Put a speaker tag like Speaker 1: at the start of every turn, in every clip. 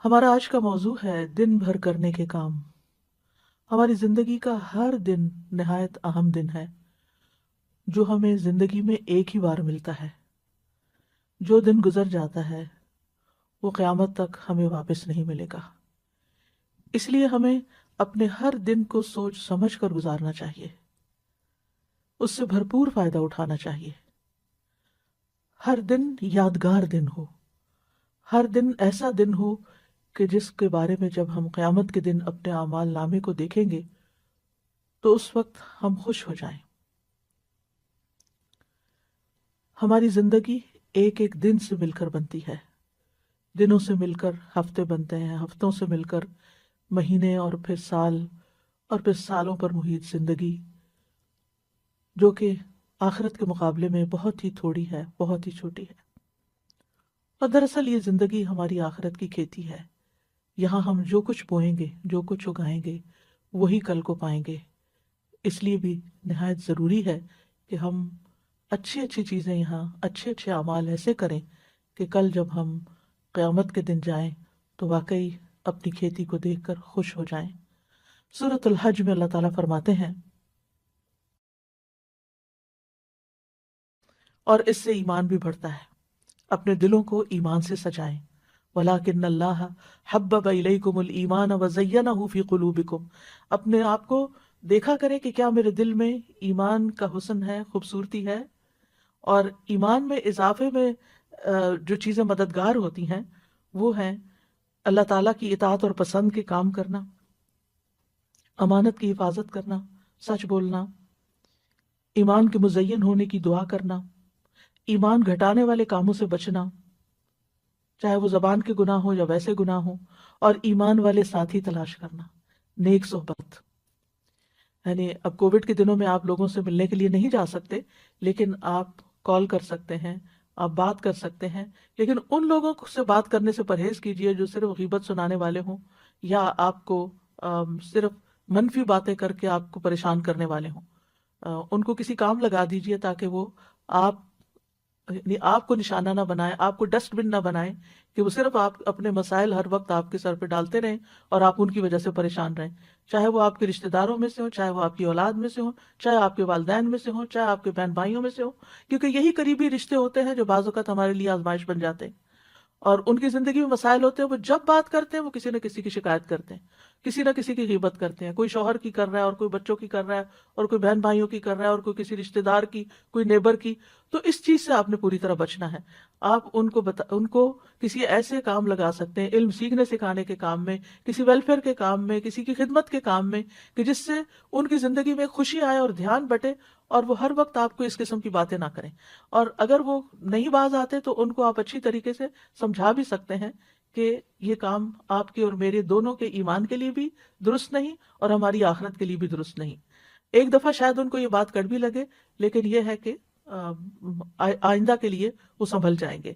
Speaker 1: ہمارا آج کا موضوع ہے دن بھر کرنے کے کام۔ ہماری زندگی کا ہر دن نہایت اہم دن ہے جو ہمیں زندگی میں ایک ہی بار ملتا ہے۔ جو دن گزر جاتا ہے وہ قیامت تک ہمیں واپس نہیں ملے گا۔ اس لیے ہمیں اپنے ہر دن کو سوچ سمجھ کر گزارنا چاہیے، اس سے بھرپور فائدہ اٹھانا چاہیے۔ ہر دن یادگار دن ہو، ہر دن ایسا دن ہو کہ جس کے بارے میں جب ہم قیامت کے دن اپنے اعمال نامے کو دیکھیں گے تو اس وقت ہم خوش ہو جائیں۔ ہماری زندگی ایک ایک دن سے مل کر بنتی ہے، دنوں سے مل کر ہفتے بنتے ہیں، ہفتوں سے مل کر مہینے، اور پھر سال، اور پھر سالوں پر محیط زندگی، جو کہ آخرت کے مقابلے میں بہت ہی تھوڑی ہے، بہت ہی چھوٹی ہے۔ اور دراصل یہ زندگی ہماری آخرت کی کھیتی ہے۔ یہاں ہم جو کچھ بوئیں گے، جو کچھ اگائیں گے، وہی کل کو پائیں گے۔ اس لیے بھی نہایت ضروری ہے کہ ہم اچھی اچھی چیزیں یہاں، اچھے اچھے اعمال ایسے کریں کہ کل جب ہم قیامت کے دن جائیں تو واقعی اپنی کھیتی کو دیکھ کر خوش ہو جائیں۔ سورۃ الحج میں اللہ تعالیٰ فرماتے ہیں، اور اس سے ایمان بھی بڑھتا ہے، اپنے دلوں کو ایمان سے سجائیں۔ وَلَٰكِنَّ اللَّهَ حَبَّبَ إِلَيْكُمُ الْإِيمَانَ وَزَيَّنَهُ فِي قُلُوبِكُمْ۔ اپنے آپ کو دیکھا کریں کہ کیا میرے دل میں ایمان کا حسن ہے، خوبصورتی ہے۔ اور ایمان میں اضافے میں جو چیزیں مددگار ہوتی ہیں وہ ہیں اللہ تعالیٰ کی اطاعت اور پسند کے کام کرنا، امانت کی حفاظت کرنا، سچ بولنا، ایمان کے مزین ہونے کی دعا کرنا، ایمان گھٹانے والے کاموں سے بچنا، چاہے وہ زبان کے گناہ ہوں یا ویسے گناہ ہوں، اور ایمان والے ساتھی تلاش کرنا، نیک صحبت۔ یعنی اب کووڈ کے دنوں میں آپ لوگوں سے ملنے کے لیے نہیں جا سکتے، لیکن آپ کال کر سکتے ہیں، آپ بات کر سکتے ہیں، لیکن ان لوگوں سے بات کرنے سے پرہیز کیجیے جو صرف غیبت سنانے والے ہوں، یا آپ کو صرف منفی باتیں کر کے آپ کو پریشان کرنے والے ہوں۔ ان کو کسی کام لگا دیجیے تاکہ وہ آپ، یعنی آپ کو نشانہ نہ بنائے، آپ کو ڈسٹ بن نہ بنائے کہ وہ صرف آپ اپنے مسائل ہر وقت آپ کے سر پہ ڈالتے رہیں اور آپ ان کی وجہ سے پریشان رہیں، چاہے وہ آپ کے رشتہ داروں میں سے ہوں، چاہے وہ آپ کی اولاد میں سے ہوں، چاہے آپ کے والدین میں سے ہوں، چاہے آپ کے بہن بھائیوں میں سے ہوں، کیونکہ یہی قریبی رشتے ہوتے ہیں جو بعض اوقات ہمارے لیے آزمائش بن جاتے ہیں۔ اور ان کی زندگی میں مسائل ہوتے ہیں، وہ جب بات کرتے ہیں وہ کسی نہ کسی کی شکایت کرتے ہیں، کسی نہ کسی کی غیبت کرتے ہیں، کوئی شوہر کی کر رہا ہے، اور کوئی بچوں کی کر رہا ہے، اور کوئی بہن بھائیوں کی کر رہا ہے، اور کوئی کسی رشتہ دار کی، کوئی نیبر کی۔ تو اس چیز سے آپ نے پوری طرح بچنا ہے۔ آپ ان کو کسی ایسے کام لگا سکتے ہیں، علم سیکھنے سکھانے کے کام میں، کسی ویلفیئر کے کام میں، کسی کی خدمت کے کام میں، کہ جس سے ان کی زندگی میں خوشی آئے اور دھیان بٹے، اور وہ ہر وقت آپ کو اس قسم کی باتیں نہ کریں۔ اور اگر وہ نہیں باز آتے تو ان کو آپ اچھی طریقے سے سمجھا بھی سکتے ہیں کہ یہ کام آپ کے اور میرے دونوں کے ایمان کے لیے بھی درست نہیں، اور ہماری آخرت کے لیے بھی درست نہیں۔ ایک دفعہ شاید ان کو یہ بات کڑوی لگے، لیکن یہ ہے کہ آئندہ کے لیے وہ سنبھل جائیں گے۔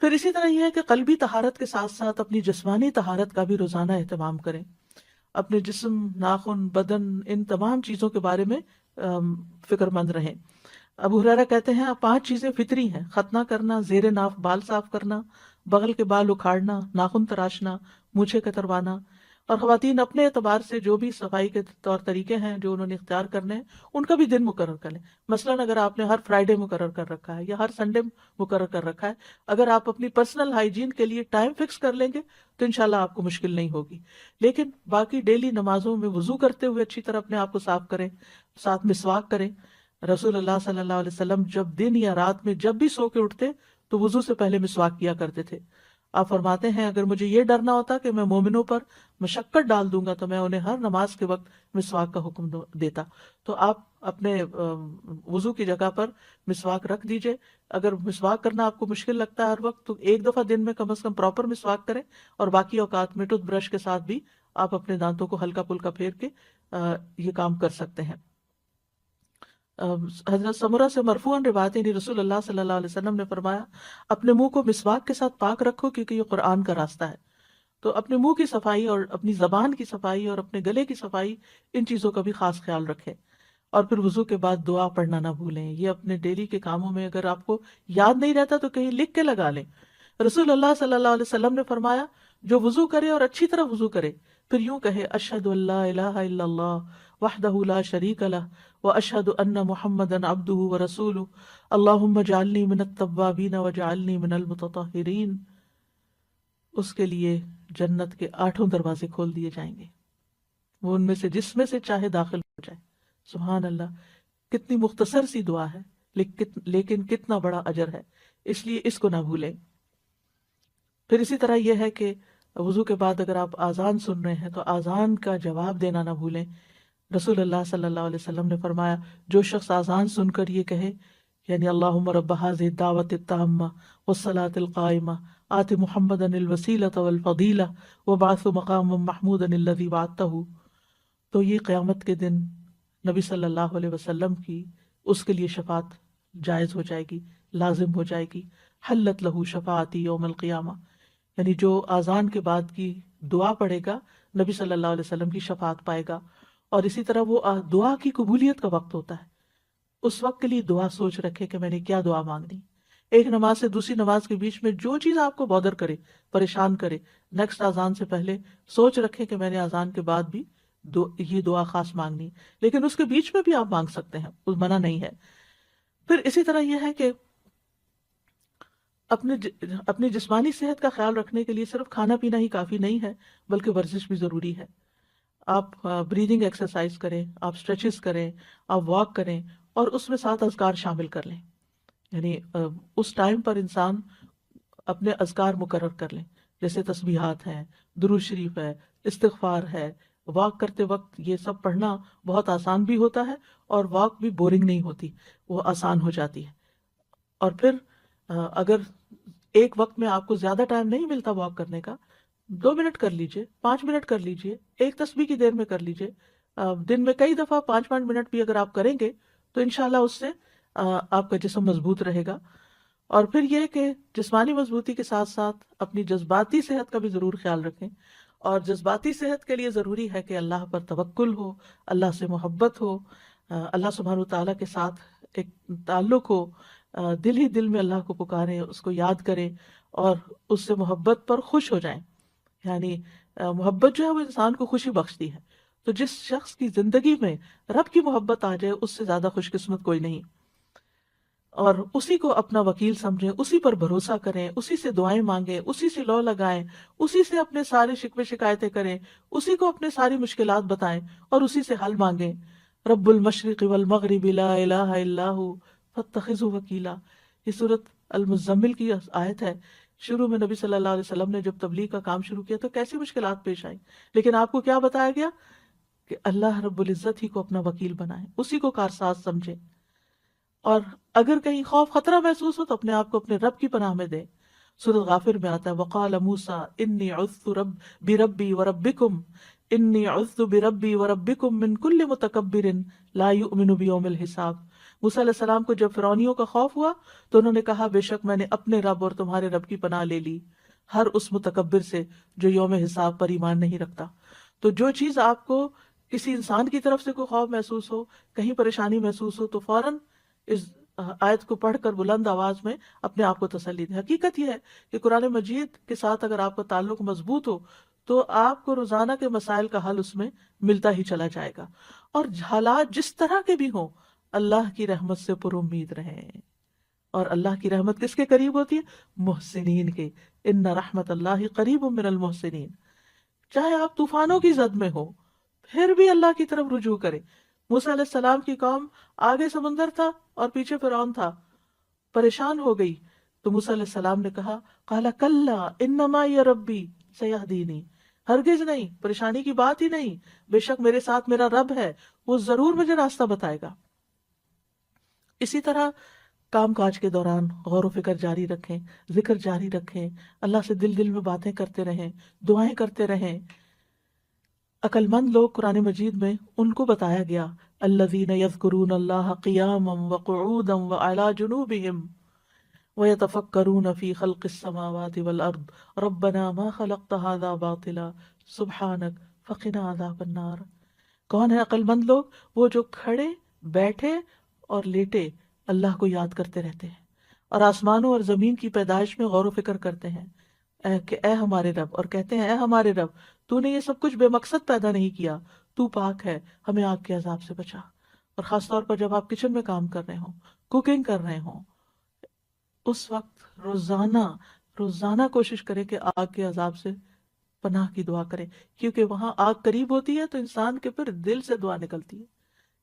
Speaker 1: پھر اسی طرح یہ ہے کہ قلبی طہارت کے ساتھ ساتھ اپنی جسمانی طہارت کا بھی روزانہ اہتمام کریں۔ اپنے جسم، ناخن، بدن، ان تمام چیزوں کے بارے میں فکر مند رہیں۔ ابو ہریرہ کہتے ہیں 5 چیزیں فطری ہیں: ختنہ کرنا، زیر ناف بال صاف کرنا، بغل کے بال اکھاڑنا، ناخن تراشنا، مونچھیں کتروانا۔ اور خواتین اپنے اعتبار سے جو بھی صفائی کے طور طریقے ہیں جو انہوں نے اختیار کرنے ہیں، ان کا بھی دن مقرر کر لیں۔ مثلاً اگر آپ نے ہر فرائیڈے مقرر کر رکھا ہے یا ہر سنڈے مقرر کر رکھا ہے، اگر آپ اپنی پرسنل ہائیجین کے لیے ٹائم فکس کر لیں گے تو انشاءاللہ آپ کو مشکل نہیں ہوگی۔ لیکن باقی ڈیلی نمازوں میں وضو کرتے ہوئے اچھی طرح اپنے آپ کو صاف کریں، ساتھ مسواک کریں۔ رسول اللہ صلی اللہ علیہ وسلم جب دن یا رات میں جب بھی سو کے اٹھتے تو وضو سے پہلے مسواک کیا کرتے تھے۔ آپ فرماتے ہیں اگر مجھے یہ ڈر نہ ہوتا کہ میں مومنوں پر مشقت ڈال دوں گا تو میں انہیں ہر نماز کے وقت مسواک کا حکم دیتا۔ تو آپ اپنے وضو کی جگہ پر مسواک رکھ دیجئے۔ اگر مسواک کرنا آپ کو مشکل لگتا ہے ہر وقت، تو ایک دفعہ دن میں کم از کم پراپر مسواک کریں، اور باقی اوقات میں ٹوتھ برش کے ساتھ بھی آپ اپنے دانتوں کو ہلکا پھلکا پھیر کے یہ کام کر سکتے ہیں۔ حضرت سمرہ سے مرفوعاً روایت ہے، یعنی رسول اللہ صلی اللہ علیہ وسلم نے فرمایا اپنے منہ کو مسواک کے ساتھ پاک رکھو کیونکہ یہ قرآن کا راستہ ہے۔ تو اپنے منہ کی صفائی اور اپنی زبان کی صفائی اور اپنے گلے کی صفائی، ان چیزوں کا بھی خاص خیال رکھیں۔ اور پھر وضو کے بعد دعا پڑھنا نہ بھولیں۔ یہ اپنے ڈیلی کے کاموں میں اگر آپ کو یاد نہیں رہتا تو کہیں لکھ کے لگا لیں رسول اللہ صلی اللہ علیہ وسلم نے فرمایا جو وضو کرے اور اچھی طرح وضو کرے پھر یوں کہے اشہد ان لا الہ الا اللہ وحدہ لا شریک لہ واشہد ان محمدا عبدہ ورسولہ اللہم اجعلنی من التوابین واجعلنی من المتطہرین، اس کے لیے جنت کے 8 دروازے کھول دیے جائیں گے، وہ ان میں سے جس میں سے چاہے داخل ہو جائے۔ سبحان اللہ، کتنی مختصر سی دعا ہے لیکن کتنا بڑا اجر ہے، اس لیے اس کو نہ بھولیں۔ پھر اسی طرح یہ ہے کہ وضو کے بعد اگر آپ آذان سن رہے ہیں تو آذان کا جواب دینا نہ بھولیں۔ رسول اللہ صلی اللہ علیہ وسلم نے فرمایا جو شخص آذان سن کر یہ کہے یعنی اللہم رب ھذہ الدعوۃ التامہ والصلاۃ القائمہ آت محمدا الوسیلۃ والفضیلہ وابعثہ مقاما محمودا الذی وعدتہ، تو یہ قیامت کے دن نبی صلی اللہ علیہ وسلم کی اس کے لیے شفاعت جائز ہو جائے گی، لازم ہو جائے گی۔ حلت لہ شفاعتی یوم القیامہ، یعنی جو آذان کے بعد کی دعا پڑھے گا نبی صلی اللہ علیہ وسلم کی شفاعت پائے گا۔ اور اسی طرح وہ دعا کی قبولیت کا وقت ہوتا ہے، اس وقت کے لیے دعا سوچ رکھے کہ میں نے کیا دعا مانگنی۔ ایک نماز سے دوسری نماز کے بیچ میں جو چیز آپ کو بودر کرے، پریشان کرے، نیکسٹ آذان سے پہلے سوچ رکھے کہ میں نے آذان کے بعد بھی یہ دعا خاص مانگنی، لیکن اس کے بیچ میں بھی آپ مانگ سکتے ہیں، اس منع نہیں ہے۔ پھر اسی طرح یہ ہے کہ اپنی جسمانی صحت کا خیال رکھنے کے لیے صرف کھانا پینا ہی کافی نہیں ہے بلکہ ورزش بھی ضروری ہے۔ آپ بریدنگ ایکسرسائز کریں، آپ اسٹریچز کریں، آپ واک کریں، اور اس میں 7 اذکار شامل کر لیں، یعنی اس ٹائم پر انسان اپنے اذکار مقرر کر لیں، جیسے تسبیحات ہیں، درود شریف ہے، استغفار ہے۔ واک کرتے وقت یہ سب پڑھنا بہت آسان بھی ہوتا ہے اور واک بھی بورنگ نہیں ہوتی، وہ آسان ہو جاتی ہے۔ اور پھر اگر ایک وقت میں آپ کو زیادہ ٹائم نہیں ملتا واک کرنے کا، 2 منٹ کر لیجئے، 5 منٹ کر لیجئے، ایک تسبیح کی دیر میں کر لیجئے۔ دن میں کئی دفعہ 5 منٹ بھی اگر آپ کریں گے تو انشاءاللہ اس سے آپ کا جسم مضبوط رہے گا۔ اور پھر یہ کہ جسمانی مضبوطی کے ساتھ ساتھ اپنی جذباتی صحت کا بھی ضرور خیال رکھیں، اور جذباتی صحت کے لیے ضروری ہے کہ اللہ پر توکل ہو، اللہ سے محبت ہو، اللہ سبحانہ وتعالیٰ کے ساتھ ایک تعلق ہو، دل ہی دل میں اللہ کو پکاریں، اس کو یاد کریں اور اس سے محبت پر خوش ہو جائیں۔ یعنی محبت جو ہے وہ انسان کو خوشی بخشتی ہے، تو جس شخص کی زندگی میں رب کی محبت آ جائے اس سے زیادہ خوش قسمت کوئی نہیں، اور اسی کو اپنا وکیل سمجھیں، اسی پر بھروسہ کریں، اسی سے دعائیں مانگیں، اسی سے لو لگائیں، اسی سے اپنے سارے شکوے شکایتیں کریں، اسی کو اپنے ساری مشکلات بتائیں اور اسی سے حل مانگیں۔ رب المشرق والمغرب لا الہ الا ہو فاتخذہ وکیلا، یہ سورۃ المزمل کی آیت ہے۔ شروع میں نبی صلی اللہ علیہ وسلم نے جب تبلیغ کا کام شروع کیا تو کیسی مشکلات پیش آئیں، لیکن آپ کو کیا بتایا گیا کہ اللہ رب العزت ہی کو اپنا وکیل بنائیں، اسی کو کارساز سمجھیں، اور اگر کہیں خوف خطرہ محسوس ہو تو اپنے آپ کو اپنے رب کی پناہ میں دیں۔ سورۃ غافر میں آتا ہے وقال موسیٰ انی عذت بربی وربکم انی عذت بربی وربکم من کل متکبر لا یؤمن بیوم الحساب۔ موسیٰ علیہ السلام کو جب فرعونیوں کا خوف ہوا تو انہوں نے کہا بے شک میں نے اپنے رب اور تمہارے رب کی پناہ لے لی، ہر اس متکبر سے جو یوم حساب پر ایمان نہیں رکھتا۔ تو جو چیز آپ کو کسی انسان کی طرف سے کوئی خوف محسوس ہو، کہیں پریشانی محسوس ہو، تو فوراً اس آیت کو پڑھ کر بلند آواز میں اپنے آپ کو تسلی دیں۔ حقیقت یہ ہے کہ قرآن مجید کے ساتھ اگر آپ کا تعلق مضبوط ہو تو آپ کو روزانہ کے مسائل کا حل اس میں ملتا ہی چلا جائے گا، اور حالات جس طرح کے بھی ہوں اللہ کی رحمت سے پر امید رہیں۔ اور اللہ کی رحمت کس کے قریب ہوتی ہے؟ محسنین کے۔ ان رحمت اللہ قریب من المحسنین۔ چاہے آپ طوفانوں کی زد میں ہو پھر بھی اللہ کی طرف رجوع کریں۔ موسیٰ علیہ السلام کی قوم آگے سمندر تھا اور پیچھے فرعون تھا، پریشان ہو گئی تو موسیٰ علیہ السلام نے کہا قال کلا ان معی ربی سیہدینی، ہرگز نہیں، پریشانی کی بات ہی نہیں، بے شک میرے ساتھ میرا رب ہے، وہ ضرور مجھے راستہ بتائے گا۔ اسی طرح کام کاج کے دوران غور و فکر جاری رکھیں، ذکر جاری رکھیں، اللہ سے دل دل میں باتیں کرتے رہیں، دعائیں کرتے رہیں۔ عقل مند لوگ قرآن مجید میں ان کو بتایا گیا الذین یذکرون اللہ قیاما وقعودا وعلی جنوبہم ویتفکرون فی خلق السماوات والارض ربنا ما خلقت ھذا باطلا سبحانک فقنا عذاب النار۔ کون ہے عقل مند لوگ؟ وہ جو کھڑے، بیٹھے اور لیٹے اللہ کو یاد کرتے رہتے ہیں اور آسمانوں اور زمین کی پیدائش میں غور و فکر کرتے ہیں کہ اے ہمارے رب، اور کہتے ہیں اے ہمارے رب، تو نے یہ سب کچھ بے مقصد پیدا نہیں کیا، تو پاک ہے، ہمیں آگ کے عذاب سے بچا۔ اور خاص طور پر جب آپ کچن میں کام کر رہے ہوں، کوکنگ کر رہے ہوں، اس وقت روزانہ روزانہ کوشش کریں کہ آگ کے عذاب سے پناہ کی دعا کریں، کیونکہ وہاں آگ قریب ہوتی ہے تو انسان کے پھر دل سے دعا نکلتی ہے۔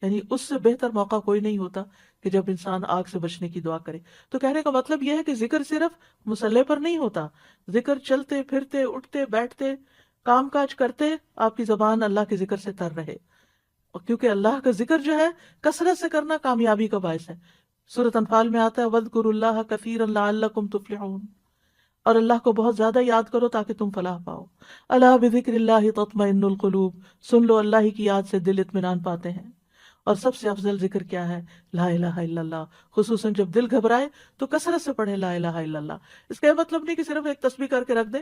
Speaker 1: یعنی اس سے بہتر موقع کوئی نہیں ہوتا کہ جب انسان آگ سے بچنے کی دعا کرے۔ تو کہنے کا مطلب یہ ہے کہ ذکر صرف مصلے پر نہیں ہوتا، ذکر چلتے پھرتے، اٹھتے بیٹھتے، کام کاج کرتے آپ کی زبان اللہ کے ذکر سے تر رہے، اور کیونکہ اللہ کا ذکر جو ہے کثرت سے کرنا کامیابی کا باعث ہے۔ سورۃ انفال میں آتا ہے وَاذْكُرُوا اللَّهَ كَثِيرًا لَعَلَّكُمْ تُفْلِحُونَ، اور اللہ کو بہت زیادہ یاد کرو تاکہ تم فلاح پاؤ۔ الا بذکر اللہ تطمئن القلوب، سن لو اللہ ہی کی یاد سے دل اطمینان پاتے ہیں۔ اور سب سے افضل ذکر کیا ہے؟ لا الہ الا اللہ، خصوصاً جب دل گھبرائے تو کثرت سے پڑھے لا الہ الا اللہ۔ اس کا یہ مطلب نہیں کہ صرف ایک تسبیح کر کے رکھ دیں،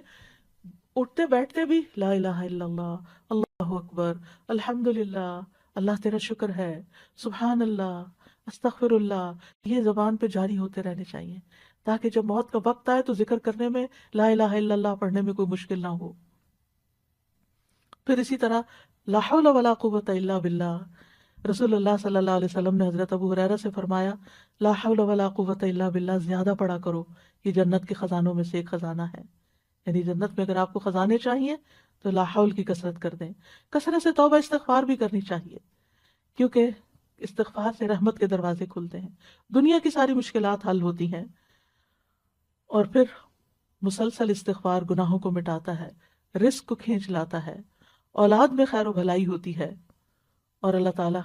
Speaker 1: اٹھتے بیٹھتے بھی لا الہ الا اللہ، اللہ اکبر، الحمدللہ، اللہ تیرا شکر ہے، سبحان اللہ، استغفر اللہ، یہ زبان پہ جاری ہوتے رہنے چاہیے تاکہ جب موت کا وقت آئے تو ذکر کرنے میں، لا الہ الا اللہ پڑھنے میں کوئی مشکل نہ ہو۔ پھر اسی طرح لا حول ولا قوت الا باللہ، رسول اللہ صلی اللہ علیہ وسلم نے حضرت ابو ہریرہ سے فرمایا لا حول ولا قوت الا باللہ زیادہ پڑھا کرو، یہ جنت کے خزانوں میں سے ایک خزانہ ہے۔ یعنی جنت میں اگر آپ کو خزانے چاہیے تو لا حول کی کثرت کر دیں، کثرت سے توبہ استغفار بھی کرنی چاہیے، کیونکہ استغفار سے رحمت کے دروازے کھلتے ہیں، دنیا کی ساری مشکلات حل ہوتی ہیں۔ اور پھر مسلسل استغفار گناہوں کو مٹاتا ہے، رزق کو کھینچ لاتا ہے، اولاد میں خیر و بھلائی ہوتی ہے، اور اللہ تعالیٰ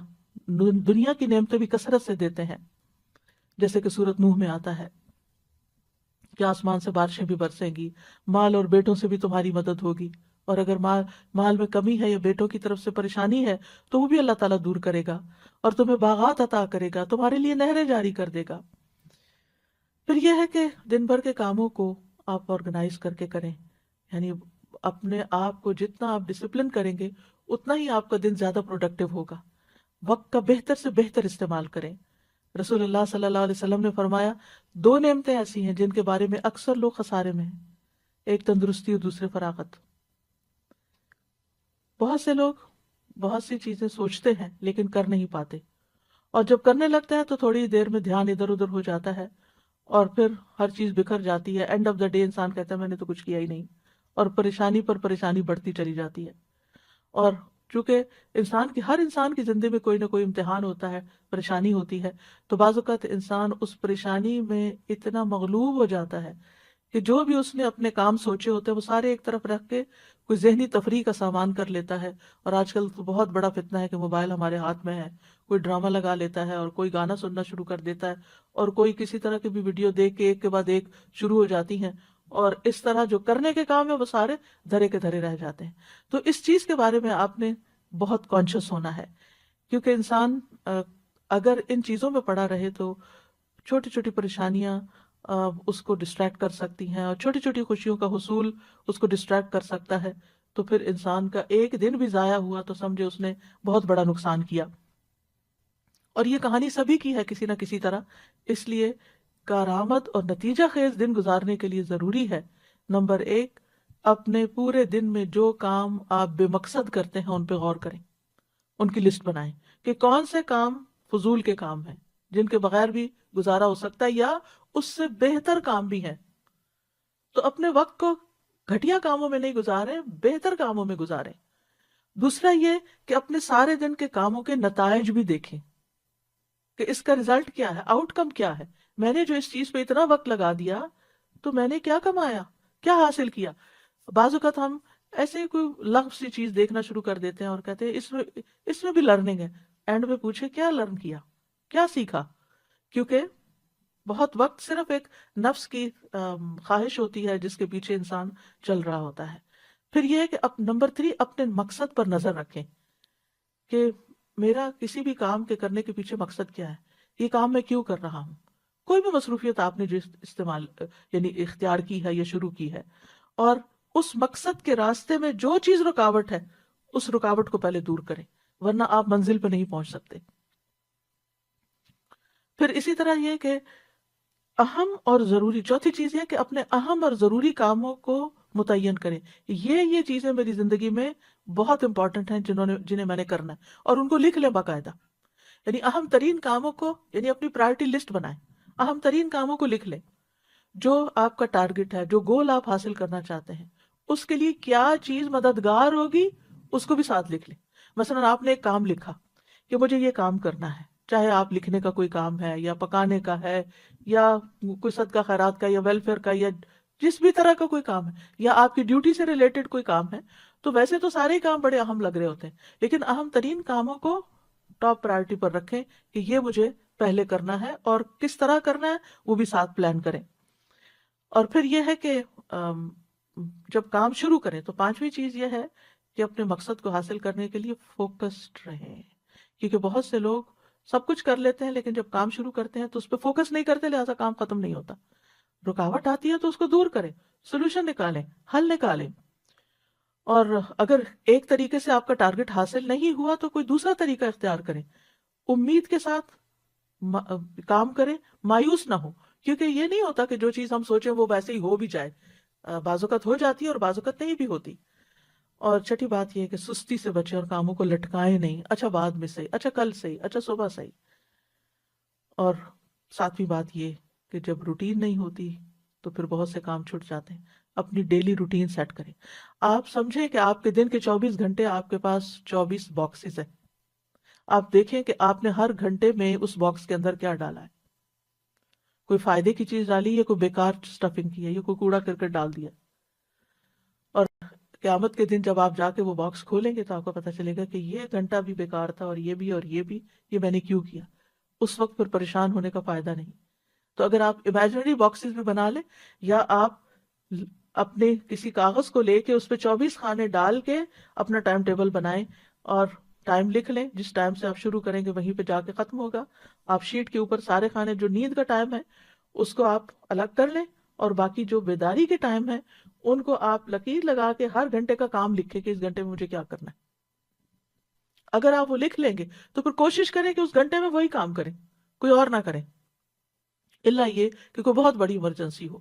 Speaker 1: دنیا کی نعمتیں بھی کثرت سے دیتے ہیں، جیسے کہ سورۃ نوح میں آتا ہے کہ آسمان سے بارشیں بھی برسیں گی، مال اور بیٹوں سے بھی تمہاری مدد ہوگی، اور اگر مال میں کمی ہے یا بیٹوں کی طرف سے پریشانی ہے تو وہ بھی اللہ تعالیٰ دور کرے گا، اور تمہیں باغات عطا کرے گا، تمہارے لیے نہریں جاری کر دے گا۔ پھر یہ ہے کہ دن بھر کے کاموں کو آپ آرگنائز کر کے کریں، یعنی اپنے آپ کو جتنا آپ ڈسپلن کریں گے اتنا ہی آپ کا دن زیادہ پروڈکٹیو ہوگا۔ وقت کا بہتر سے بہتر استعمال کریں۔ رسول اللہ صلی اللہ علیہ وسلم نے فرمایا دو نعمتیں ایسی ہیں جن کے بارے میں اکثر لوگ خسارے میں ہیں، ایک تندرستی اور دوسرے فراغت۔ بہت سے لوگ بہت سی چیزیں سوچتے ہیں لیکن کر نہیں پاتے، اور جب کرنے لگتے ہیں تو تھوڑی دیر میں دھیان ادھر ادھر ہو جاتا ہے اور پھر ہر چیز بکھر جاتی ہے، اینڈ آف دا ڈے انسان کہتا ہے میں نے تو کچھ کیا ہی نہیں، اور پریشانی پر پریشانی بڑھتی چلی جاتی ہے۔ اور چونکہ ہر انسان کی زندگی میں کوئی نہ کوئی امتحان ہوتا ہے، پریشانی ہوتی ہے، تو بعض اوقات انسان اس پریشانی میں اتنا مغلوب ہو جاتا ہے کہ جو بھی اس نے اپنے کام سوچے ہوتے ہیں وہ سارے ایک طرف رکھ کے کوئی ذہنی تفریح کا سامان کر لیتا ہے۔ اور آج کل تو بہت بڑا فتنہ ہے کہ موبائل ہمارے ہاتھ میں ہے، کوئی ڈرامہ لگا لیتا ہے اور کوئی گانا سننا شروع کر دیتا ہے، اور کوئی کسی طرح کی بھی ویڈیو دیکھ کے ایک کے بعد ایک شروع ہو جاتی ہیں، اور اس طرح جو کرنے کے کام ہے وہ سارے دھرے کے دھرے رہ جاتے ہیں۔ تو اس چیز کے بارے میں آپ نے بہت کانشیس ہونا ہے، کیونکہ انسان اگر ان چیزوں میں پڑا رہے تو چھوٹی چھوٹی پریشانیاں اس کو ڈسٹریکٹ کر سکتی ہیں، اور چھوٹی چھوٹی خوشیوں کا حصول اس کو ڈسٹریکٹ کر سکتا ہے، تو پھر انسان کا ایک دن بھی ضائع ہوا تو سمجھے اس نے بہت بڑا نقصان کیا۔ اور یہ کہانی سبھی کی ہے کسی نہ کسی طرح، اس لیے کارآمد اور نتیجہ خیز دن گزارنے کے لیے ضروری ہے نمبر 1، اپنے پورے دن میں جو کام آپ بے مقصد کرتے ہیں ان پہ غور کریں، ان کی لسٹ بنائیں کہ کون سے کام فضول کے کام ہیں جن کے بغیر بھی گزارا ہو سکتا ہے یا اس سے بہتر کام بھی ہیں۔ تو اپنے وقت کو گھٹیا کاموں میں نہیں گزاریں، بہتر کاموں میں گزاریں۔ دوسرا یہ کہ اپنے سارے دن کے کاموں کے نتائج بھی دیکھیں کہ اس کا رزلٹ کیا ہے، آؤٹ کم کیا ہے، میں نے جو اس چیز پہ اتنا وقت لگا دیا تو میں نے کیا کمایا، کیا حاصل کیا۔ بعض اوقات ہم ایسے ہی کوئی لغو سی چیز دیکھنا شروع کر دیتے ہیں اور کہتے ہیں اس میں بھی لرننگ ہے، اینڈ میں پوچھے کیا لرن کیا، کیا سیکھا، کیونکہ بہت وقت صرف ایک نفس کی خواہش ہوتی ہے جس کے پیچھے انسان چل رہا ہوتا ہے۔ پھر یہ ہے کہ نمبر 3 اپنے مقصد پر نظر رکھیں کہ میرا کسی بھی کام کے کرنے کے پیچھے مقصد کیا ہے، یہ کام میں کیوں کر رہا ہوں۔ کوئی بھی مصروفیت آپ نے جو یعنی اختیار کی ہے یا شروع کی ہے، اور اس مقصد کے راستے میں جو چیز رکاوٹ ہے اس رکاوٹ کو پہلے دور کریں، ورنہ آپ منزل پہ نہیں پہنچ سکتے۔ پھر اسی طرح یہ کہ اہم اور ضروری، چوتھی چیز یہ کہ اپنے اہم اور ضروری کاموں کو متعین کریں. یہ چیزیں میری زندگی میں بہت امپورٹنٹ ہیں جنہیں میں نے کرنا ہے، اور ان کو لکھ لیں باقاعدہ. یعنی اہم ترین کاموں کو، یعنی اپنی پرائرٹی لسٹ بنائیں، اہم ترین کاموں کو لکھ لیں. جو آپ کا ٹارگٹ ہے، جو گول آپ حاصل کرنا چاہتے ہیں، اس کے لیے کیا چیز مددگار ہوگی اس کو بھی ساتھ لکھ لیں. مثلا آپ نے ایک کام لکھا کہ مجھے یہ کام کرنا ہے، چاہے آپ لکھنے کا کوئی کام ہے یا پکانے کا ہے یا کوئی صدقہ خیرات کا یا ویلفیئر کا یا جس بھی طرح کا کوئی کام ہے، یا آپ کی ڈیوٹی سے ریلیٹڈ کوئی کام ہے. تو ویسے تو سارے کام بڑے اہم لگ رہے ہوتے ہیں، لیکن اہم ترین کاموں کو ٹاپ پرائرٹی پر رکھیں کہ یہ مجھے پہلے کرنا ہے، اور کس طرح کرنا ہے وہ بھی ساتھ پلان کریں. اور پھر یہ ہے کہ جب کام شروع کریں تو پانچویں چیز یہ ہے کہ اپنے مقصد کو حاصل کرنے کے لیے فوکسڈ رہیں. کیونکہ بہت سے لوگ سب کچھ کر لیتے ہیں لیکن جب کام شروع کرتے ہیں تو اس پہ فوکس نہیں کرتے، لہٰذا کام ختم نہیں ہوتا. رکاوٹ آتی ہے تو اس کو دور کریں، سولوشن نکالیں، حل نکالیں. اور اگر ایک طریقے سے آپ کا ٹارگٹ حاصل نہیں ہوا تو کوئی دوسرا طریقہ اختیار کریں. امید کے ساتھ کام کریں، مایوس نہ ہو، کیونکہ یہ نہیں ہوتا کہ جو چیز ہم سوچیں وہ ویسے ہی ہو بھی جائے. بعض اوقات ہو جاتی ہے اور بعض اوقات نہیں بھی ہوتی. اور چھٹی بات یہ ہے کہ سستی سے بچیں اور کاموں کو لٹکائیں نہیں، اچھا بعد میں صحیح، اچھا کل صحیح، اچھا صبح صحیح. اور ساتویں بات یہ کہ جب روٹین نہیں ہوتی تو پھر بہت سے کام چھوٹ جاتے ہیں. اپنی ڈیلی روٹین سیٹ کریں. آپ سمجھیں کہ آپ کے دن کے 24 گھنٹے آپ کے پاس 24 باکسز ہیں. آپ دیکھیں کہ آپ نے ہر گھنٹے میں اس باکس کے اندر کیا ڈالا ہے. کوئی فائدے کی چیز ڈالی یا کوئی بیکار سٹفنگ کی ہے یا کوئی کوڑا کرکٹ ڈال دیا. اور قیامت کے دن جب آپ جا کے وہ باکس کھولیں گے تو آپ کو پتہ چلے گا کہ یہ گھنٹہ بھی بیکار تھا اور یہ بھی یہ میں نے کیوں کیا. اس وقت پھر پریشان ہونے کا فائدہ نہیں. تو اگر آپ امیجنری باکسز بھی بنا لیں یا آپ اپنے کسی کاغذ کو لے کے اس پہ 24 خانے ڈال کے اپنا ٹائم ٹیبل بنائیں اور ٹائم لکھ لیں، جس ٹائم سے آپ شروع کریں گے وہیں پہ جا کے ختم ہوگا. آپ شیٹ کے اوپر سارے خانے، جو نیند کا ٹائم ہے اس کو آپ الگ کر لیں، اور باقی جو بیداری کے ٹائم ہے ان کو آپ لکیر لگا کے ہر گھنٹے کا کام لکھیں کہ اس گھنٹے میں مجھے کیا کرنا ہے. اگر آپ وہ لکھ لیں گے تو پھر کوشش کریں کہ اس گھنٹے میں وہی کام کریں، کوئی اور نہ کریں، الا یہ کہ کوئی بہت بڑی ایمرجنسی ہو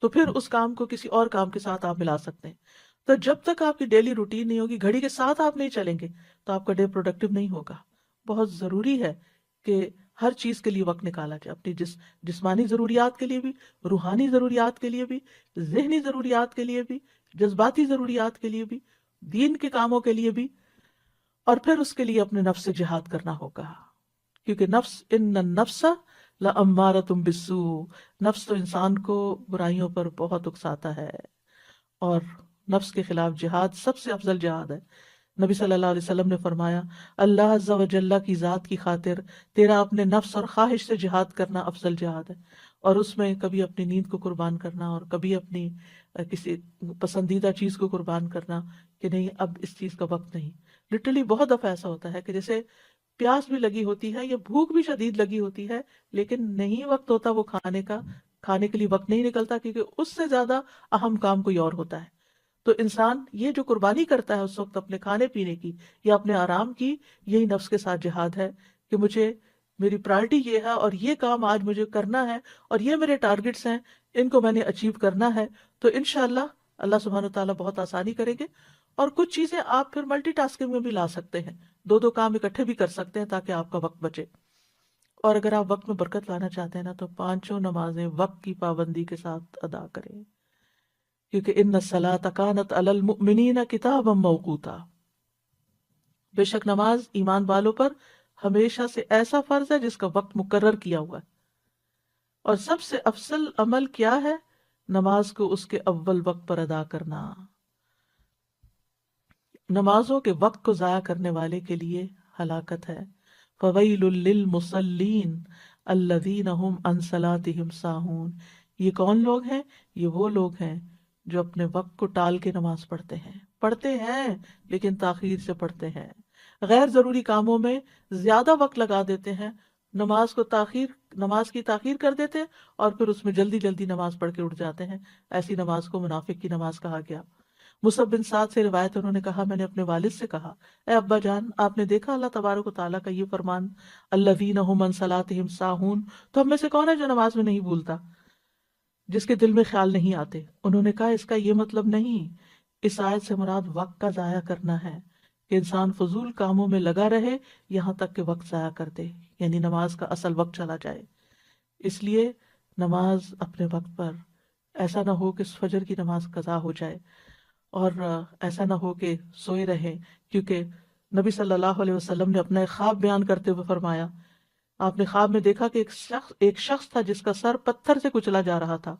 Speaker 1: تو پھر اس کام کو کسی اور کام کے ساتھ آپ ملا سکتے ہیں. تو جب تک آپ کی ڈیلی روٹین نہیں ہوگی، گھڑی کے ساتھ آپ نہیں چلیں گے تو آپ کا ڈے پروڈکٹیو نہیں ہوگا. بہت ضروری ہے کہ ہر چیز کے لیے وقت نکالا جائے، اپنی جسمانی ضروریات کے لیے بھی، روحانی ضروریات کے لیے بھی، ذہنی ضروریات کے لیے بھی، جذباتی ضروریات کے لیے بھی، دین کے کاموں کے لیے بھی. اور پھر اس کے لیے اپنے نفس سے جہاد کرنا ہوگا، کیونکہ ان النفس لامارۃ بالسوء، نفس تو انسان کو برائیوں پر بہت اکساتا ہے. اور نفس کے خلاف جہاد سب سے افضل جہاد ہے. نبی صلی اللہ علیہ وسلم نے فرمایا، اللہ عز و جل کی ذات کی خاطر تیرا اپنے نفس اور خواہش سے جہاد کرنا افضل جہاد ہے. اور اس میں کبھی اپنی نیند کو قربان کرنا اور کبھی اپنی کسی پسندیدہ چیز کو قربان کرنا کہ نہیں اب اس چیز کا وقت نہیں. لٹرلی بہت دفعہ ایسا ہوتا ہے کہ جیسے پیاس بھی لگی ہوتی ہے یا بھوک بھی شدید لگی ہوتی ہے لیکن نہیں وقت ہوتا وہ کھانے کے لیے وقت نہیں نکلتا، کیونکہ اس سے زیادہ اہم کام کوئی اور ہوتا ہے. تو انسان یہ جو قربانی کرتا ہے اس وقت اپنے کھانے پینے کی یا اپنے آرام کی، یہی نفس کے ساتھ جہاد ہے کہ میری پرائرٹی یہ ہے اور یہ کام آج مجھے کرنا ہے اور یہ میرے ٹارگٹس ہیں، ان کو میں نے اچیو کرنا ہے. تو انشاءاللہ اللہ سبحانہ وتعالیٰ بہت آسانی کریں گے. اور کچھ چیزیں آپ پھر ملٹی ٹاسکنگ میں بھی لا سکتے ہیں، دو کام اکٹھے بھی کر سکتے ہیں تاکہ آپ کا وقت بچے. اور اگر آپ وقت میں برکت لانا چاہتے ہیں نا تو 5 نمازیں وقت کی پابندی کے ساتھ ادا کریں، کیونکہ ان الصلاۃ کانت علی المؤمنین کتابا موقوتا، بے شک نماز ایمان والوں پر ہمیشہ سے ایسا فرض ہے جس کا وقت مقرر کیا ہوا ہے. اور سب سے افضل عمل کیا ہے؟ نماز کو اس کے اول وقت پر ادا کرنا. نمازوں کے وقت کو ضائع کرنے والے کے لیے ہلاکت ہے. فویل للمصلین الذین هم عن صلاتهم ساہون. یہ کون لوگ ہیں؟ یہ وہ لوگ ہیں جو اپنے وقت کو ٹال کے نماز پڑھتے ہیں لیکن تاخیر سے پڑھتے ہیں، غیر ضروری کاموں میں زیادہ وقت لگا دیتے ہیں، نماز کی تاخیر کر دیتے ہیں اور پھر اس میں جلدی نماز پڑھ کے اٹھ جاتے ہیں. ایسی نماز کو منافق کی نماز کہا گیا. مصعب بن سعد سے روایت ہے، انہوں نے کہا میں نے اپنے والد سے کہا اے ابا جان، آپ نے دیکھا اللہ تبارک و تعالیٰ کا یہ فرمان الذین هم عن صلاتهم ساہون، تو ہم میں سے کون ہے جو نماز میں نہیں بھولتا، جس کے دل میں خیال نہیں آتے؟ انہوں نے کہا اس کا یہ مطلب نہیں، اس آیت سے مراد وقت کا ضائع کرنا ہے کہ انسان فضول کاموں میں لگا رہے یہاں تک کہ وقت ضائع کر دے، یعنی نماز کا اصل وقت چلا جائے۔ اس لیے نماز اپنے وقت پر، ایسا نہ ہو کہ فجر کی نماز قضا ہو جائے، اور ایسا نہ ہو کہ سوئے رہیں، کیونکہ نبی صلی اللہ علیہ وسلم نے اپنا ایک خواب بیان کرتے ہوئے فرمایا، آپ نے خواب میں دیکھا کہ ایک شخص تھا جس کا سر پتھر سے کچلا جا رہا تھا،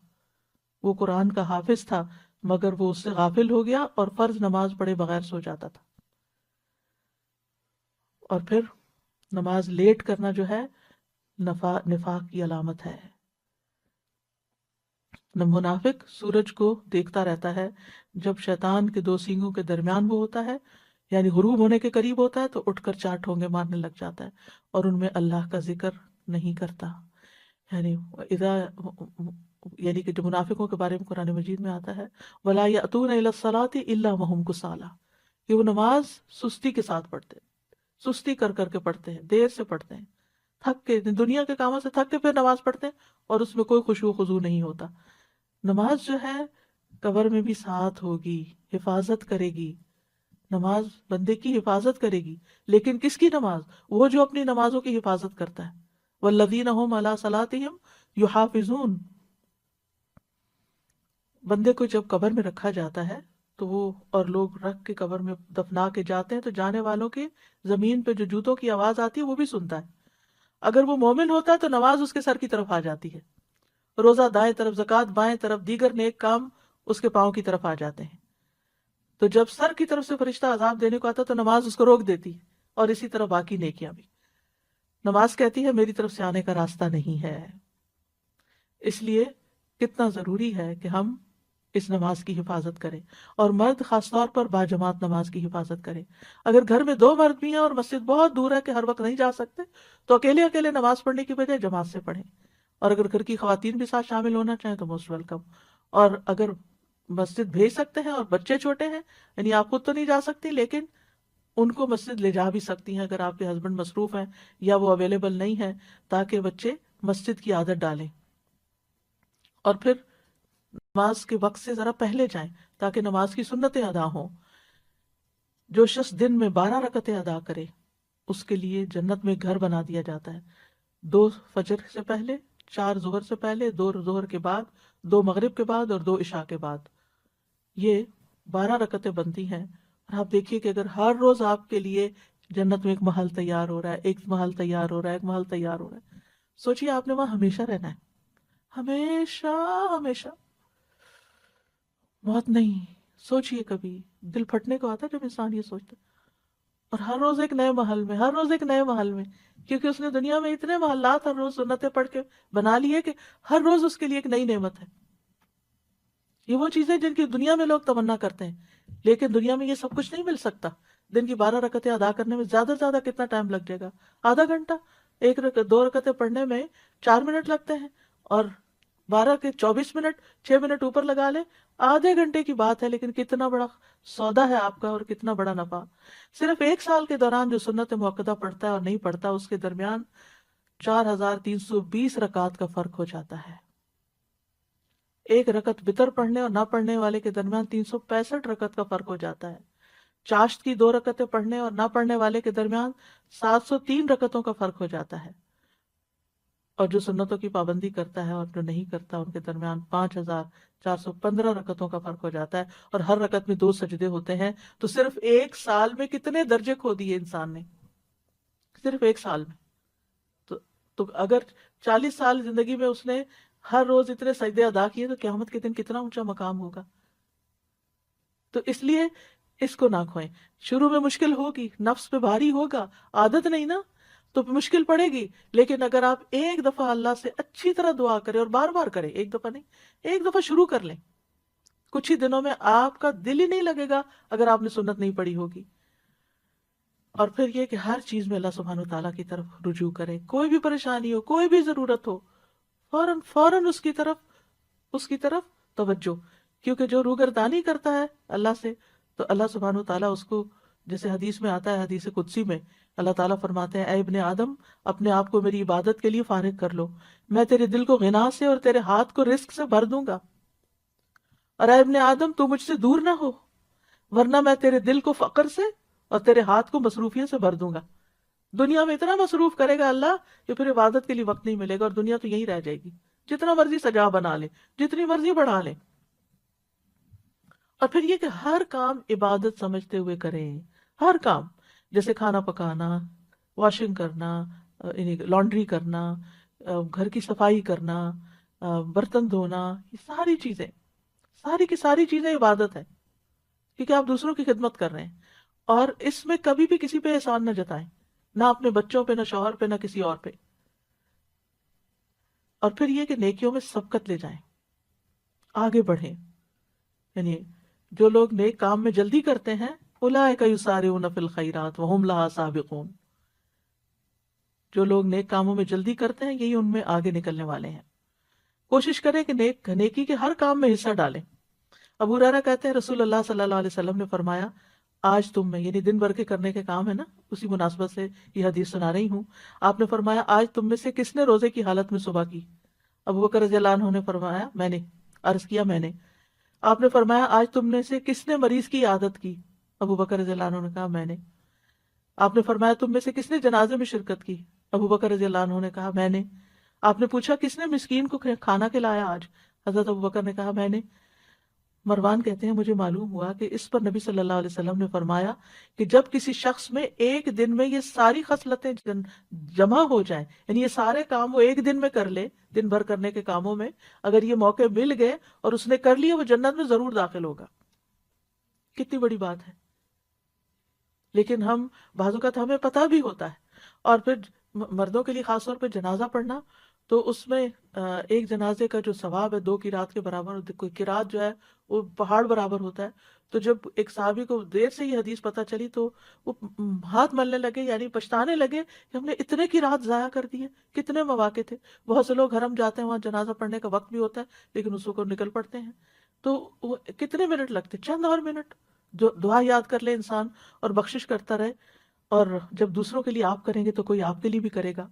Speaker 1: وہ قرآن کا حافظ تھا مگر وہ اس سے غافل ہو گیا اور فرض نماز پڑھے بغیر سو جاتا تھا۔ اور پھر نماز لیٹ کرنا جو ہے نفاق کی علامت ہے۔ منافق سورج کو دیکھتا رہتا ہے، جب شیطان کے دو سینگوں کے درمیان وہ ہوتا ہے، یعنی غروب ہونے کے قریب ہوتا ہے، تو اٹھ کر 4 ٹھونگے مارنے لگ جاتا ہے اور ان میں اللہ کا ذکر نہیں کرتا۔ یعنی یعنی کہ جو منافقوں کے بارے میں قرآن مجید میں آتا ہے وَلَا يَأْتُونَ إِلَى الصَّلَاةِ إِلَّا وَهُمْ كُسَالَىٰ، کہ وہ نماز سستی کے ساتھ پڑھتے ہیں، سستی کر کر کے پڑھتے ہیں، دیر سے پڑھتے ہیں، تھک کے، دنیا کے کاموں سے تھک کے پھر نماز پڑھتے ہیں، اور اس میں کوئی خشوع و خضوع نہیں ہوتا۔ نماز جو ہے قبر میں بھی ساتھ ہوگی، حفاظت کرے گی، نماز بندے کی حفاظت کرے گی، لیکن کس کی نماز؟ وہ جو اپنی نمازوں کی حفاظت کرتا ہے۔ والذین هم علی صلاتہم یحافظون۔ بندے کو جب قبر میں رکھا جاتا ہے تو وہ اور لوگ رکھ کے قبر میں دفنا کے جاتے ہیں، تو جانے والوں کے زمین پہ جو جوتوں کی آواز آتی ہے وہ بھی سنتا ہے۔ اگر وہ مومن ہوتا ہے تو نماز اس کے سر کی طرف آ جاتی ہے، روزہ دائیں طرف، زکوٰۃ بائیں طرف، دیگر نیک کام اس کے پاؤں کی طرف آ جاتے ہیں۔ تو جب سر کی طرف سے فرشتہ عذاب دینے کو آتا تو نماز اس کو روک دیتی ہے، اور اسی طرح باقی نیکیاں بھی۔ نماز کہتی ہے میری طرف سے آنے کا راستہ نہیں ہے۔ اس لیے کتنا ضروری ہے کہ ہم اس نماز کی حفاظت کریں، اور مرد خاص طور پر باجماعت نماز کی حفاظت کریں۔ اگر گھر میں 2 مرد بھی ہیں اور مسجد بہت دور ہے کہ ہر وقت نہیں جا سکتے، تو اکیلے اکیلے نماز پڑھنے کی بجائے جماعت سے پڑھیں، اور اگر گھر کی خواتین بھی ساتھ شامل ہونا چاہیں تو موسٹ ویلکم۔ اور اگر مسجد بھیج سکتے ہیں اور بچے چھوٹے ہیں، یعنی آپ خود تو نہیں جا سکتی لیکن ان کو مسجد لے جا بھی سکتی ہیں اگر آپ کے ہسبینڈ مصروف ہیں یا وہ اویلیبل نہیں ہے، تاکہ بچے مسجد کی عادت ڈالیں۔ اور پھر نماز کے وقت سے ذرا پہلے جائیں تاکہ نماز کی سنتیں ادا ہوں۔ جو شخص دن میں 12 رکعتیں ادا کرے اس کے لیے جنت میں گھر بنا دیا جاتا ہے، 2 فجر سے پہلے، 4 ظہر سے پہلے، 2 ظہر کے بعد، 2 مغرب کے بعد اور 2 عشاء کے بعد۔ یہ 12 رکعتیں بنتی ہیں، اور آپ دیکھیے کہ اگر ہر روز آپ کے لیے جنت میں ایک محل تیار ہو رہا ہے، ایک محل تیار ہو رہا ہے، ایک محل تیار ہو رہا ہے، سوچیے آپ نے وہاں ہمیشہ رہنا ہے، ہمیشہ ہمیشہ، موت نہیں۔ سوچیے کبھی دل پھٹنے کو آتا ہے جب انسان یہ سوچتا ہے، اور ہر روز ایک نئے محل میں، ہر روز ایک نئے محل میں، کیونکہ اس نے دنیا میں اتنے محلات ہر روز سنتیں پڑھ کے بنا لی ہے کہ ہر روز اس کے لیے ایک نئی نعمت ہے۔ یہ وہ چیزیں جن کی دنیا میں لوگ تمنا کرتے ہیں، لیکن دنیا میں یہ سب کچھ نہیں مل سکتا۔ دن کی 12 رکعتیں ادا کرنے میں زیادہ سے زیادہ کتنا ٹائم لگ جائے گا؟ آدھا گھنٹہ۔ 2 رکعتیں پڑھنے میں 4 منٹ لگتے ہیں، اور 12 کے 24 منٹ، 6 منٹ اوپر لگا لے، آدھے گھنٹے کی بات ہے، لیکن کتنا بڑا سودا ہے آپ کا اور کتنا بڑا نفع۔ صرف 1 سال کے دوران جو سنت موقدہ پڑھتا ہے اور نہیں پڑھتا، اس کے درمیان 4320 رکعات کا فرق ہو جاتا ہے۔ 1 رکعت وتر پڑھنے اور نہ پڑھنے والے کے درمیان 365 رکعت کا فرق ہو جاتا ہے۔ چاشت کی 2 رکعتیں پڑھنے اور نہ پڑھنے والے کے درمیان 703 رکعتوں کا فرق ہو جاتا ہے، اور جو سنتوں کی پابندی کرتا ہے اور جو نہیں کرتا ان کے درمیان 5415 رکعتوں کا فرق ہو جاتا ہے، اور ہر رکعت میں 2 سجدے ہوتے ہیں۔ تو صرف 1 سال میں کتنے درجے کھو دیے انسان نے، صرف 1 سال میں۔ تو اگر 40 سال زندگی میں اس نے ہر روز اتنے سجدے ادا کیے تو قیامت کے دن کتنا اونچا مقام ہوگا۔ تو اس لیے اس کو نہ کھوئیں۔ شروع میں مشکل ہوگی، نفس پہ بھاری ہوگا، عادت نہیں نا، تو مشکل پڑے گی، لیکن اگر آپ ایک دفعہ اللہ سے اچھی طرح دعا کریں اور بار بار کریں، ایک دفعہ نہیں، ایک دفعہ شروع کر لیں، کچھ ہی دنوں میں آپ کا دل ہی نہیں لگے گا اگر آپ نے سنت نہیں پڑھی ہوگی۔ اور پھر یہ کہ ہر چیز میں اللہ سبحانہ وتعالیٰ کی طرف رجوع کریں، کوئی بھی پریشانی ہو، کوئی بھی ضرورت ہو، فوراً فوراً اس کی طرف توجہ، کیونکہ جو روگردانی کرتا ہے اللہ سے تو اللہ سبحانہ و تعالیٰ اس کو، جیسے حدیث میں آتا ہے، حدیث قدسی میں اللہ تعالیٰ فرماتے ہیں اے ابن آدم اپنے آپ کو میری عبادت کے لیے فارغ کر لو، میں تیرے دل کو غنا سے اور تیرے ہاتھ کو رزق سے بھر دوں گا، اور اے ابن آدم تو مجھ سے دور نہ ہو ورنہ میں تیرے دل کو فقر سے اور تیرے ہاتھ کو مصروفیت سے بھر دوں گا۔ دنیا میں اتنا مصروف کرے گا اللہ کہ پھر عبادت کے لیے وقت نہیں ملے گا، اور دنیا تو یہی رہ جائے گی، جتنا مرضی سجا بنا لے، جتنی مرضی بڑھا لے۔ اور پھر یہ کہ ہر کام عبادت سمجھتے ہوئے کریں، ہر کام، جیسے کھانا پکانا، واشنگ کرنا، یعنی لانڈری کرنا، گھر کی صفائی کرنا، برتن دھونا، یہ ساری چیزیں، ساری کی ساری چیزیں عبادت ہے، کیونکہ آپ دوسروں کی خدمت کر رہے ہیں، اور اس میں کبھی بھی کسی پہ احسان نہ جتائیں، نہ اپنے بچوں پہ، نہ شوہر پہ، نہ کسی اور پہ۔ اور پھر یہ کہ نیکیوں میں سبقت لے جائیں، آگے بڑھیں، یعنی جو لوگ نیک کام میں جلدی کرتے ہیں اولئک یسارعون فی الخیرات وہم لہا سابقون، جو لوگ نیک کاموں میں جلدی کرتے ہیں یہی ان میں آگے نکلنے والے ہیں۔ کوشش کریں کہ نیکی کے ہر کام میں حصہ ڈالیں۔ ابو ہریرہ کہتے ہیں رسول اللہ صلی اللہ علیہ وسلم نے فرمایا آج تم میں، یعنی دن بھر کے کرنے کے کام ہے نا، اسی مناسبت سے یہ حدیث سنا رہی ہوں، آپ نے فرمایا آج تم میں سے کس نے روزے کی حالت میں صبح کی؟ ابو بکر رضی اللہ عنہ نے فرمایا میں نے، عرض کیا میں نے۔ آپ نے فرمایا آج تم نے سے کس نے مریض کی عادت کی؟ ابو بکر رضی اللہ عنہ نے کہا میں نے۔ آپ نے فرمایا تم میں سے کس نے جنازے میں شرکت کی؟ ابو بکر رضی اللہ عنہ نے کہا میں نے۔ آپ نے پوچھا کس نے مسکین کو کھانا کھلایا آج؟ حضرت ابو بکر نے کہا میں نے۔ مروان کہتے ہیں مجھے معلوم ہوا کہ اس پر نبی صلی اللہ علیہ وسلم نے فرمایا کہ جب کسی شخص میں ایک دن میں یہ ساری خصلتیں جمع ہو جائیں، یعنی یہ سارے کام وہ ایک دن میں کر لے، دن بھر کرنے کے کاموں میں اگر یہ موقع مل گئے اور اس نے کر لیے، وہ جنت میں ضرور داخل ہوگا۔ کتنی بڑی بات ہے! لیکن ہم بعض اوقات ہمیں پتہ بھی ہوتا ہے، اور پھر مردوں کے لیے خاص طور پہ جنازہ پڑھنا، تو اس میں ایک جنازے کا جو ثواب ہے 2 قرات کے برابر، کوئی قرات جو ہے وہ پہاڑ برابر ہوتا ہے۔ تو جب ایک صحابی کو دیر سے یہ حدیث پتہ چلی تو وہ ہاتھ ملنے لگے، یعنی پچھتانے لگے کہ ہم نے اتنے قرات ضائع کر دیے، کتنے مواقع تھے۔ بہت سے لوگ حرم جاتے ہیں، وہاں جنازہ پڑھنے کا وقت بھی ہوتا ہے لیکن اس کو نکل پڑتے ہیں، تو وہ کتنے منٹ لگتے، چند اور منٹ، جو دعا یاد کر لے انسان اور بخشش کرتا رہے، اور جب دوسروں کے لیے آپ کریں گے تو کوئی آپ کے لیے بھی کرے گا۔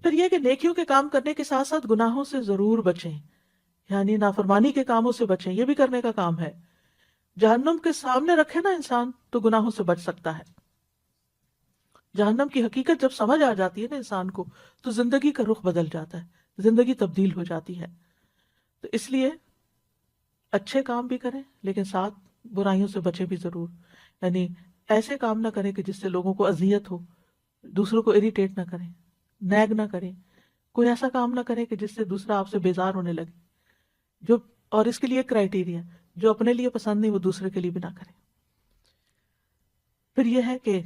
Speaker 1: پھر یہ کہ نیکیوں کے کام کرنے کے ساتھ ساتھ گناہوں سے ضرور بچیں، یعنی نافرمانی کے کاموں سے بچیں، یہ بھی کرنے کا کام ہے۔ جہنم کے سامنے رکھے نا انسان تو گناہوں سے بچ سکتا ہے۔ جہنم کی حقیقت جب سمجھ آ جاتی ہے نا انسان کو تو زندگی کا رخ بدل جاتا ہے، زندگی تبدیل ہو جاتی ہے۔ تو اس لیے اچھے کام بھی کریں لیکن ساتھ برائیوں سے بچیں بھی ضرور، یعنی ایسے کام نہ کریں کہ جس سے لوگوں کو اذیت ہو، دوسروں کو اریٹیٹ نہ کریں، نیگ نہ کریں، کوئی ایسا کام نہ کریں کہ جس سے دوسرا آپ سے بیزار ہونے لگے، جو، اور اس کے لیے کرائیٹیریا جو اپنے لیے پسند نہیں وہ دوسرے کے لیے بھی نہ کریں۔ پھر یہ ہے کہ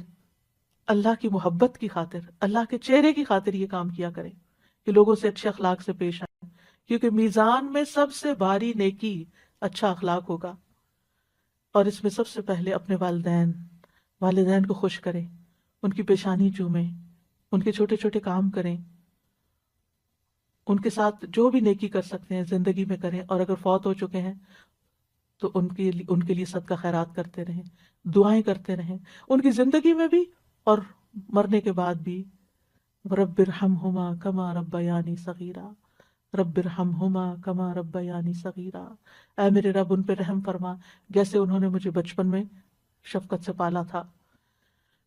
Speaker 1: اللہ کی محبت کی خاطر، اللہ کے چہرے کی خاطر یہ کام کیا کریں کہ لوگوں سے اچھے اخلاق سے پیش آئیں، کیونکہ میزان میں سب سے بھاری نیکی اچھا اخلاق ہوگا، اور اس میں سب سے پہلے اپنے والدین کو خوش کریں، ان کی پیشانی چومیں، ان کے چھوٹے چھوٹے کام کریں، ان کے ساتھ جو بھی نیکی کر سکتے ہیں زندگی میں کریں، اور اگر فوت ہو چکے ہیں تو ان کے لیے صدقہ خیرات کرتے رہیں، دعائیں کرتے رہیں، ان کی زندگی میں بھی اور مرنے کے بعد بھی۔ رب ارحمہما کما ربیانی صغیرا، رب ارحمہما کما ربیانی صغیرا، اے میرے رب ان پہ رحم فرما جیسے انہوں نے مجھے بچپن میں شفقت سے پالا تھا۔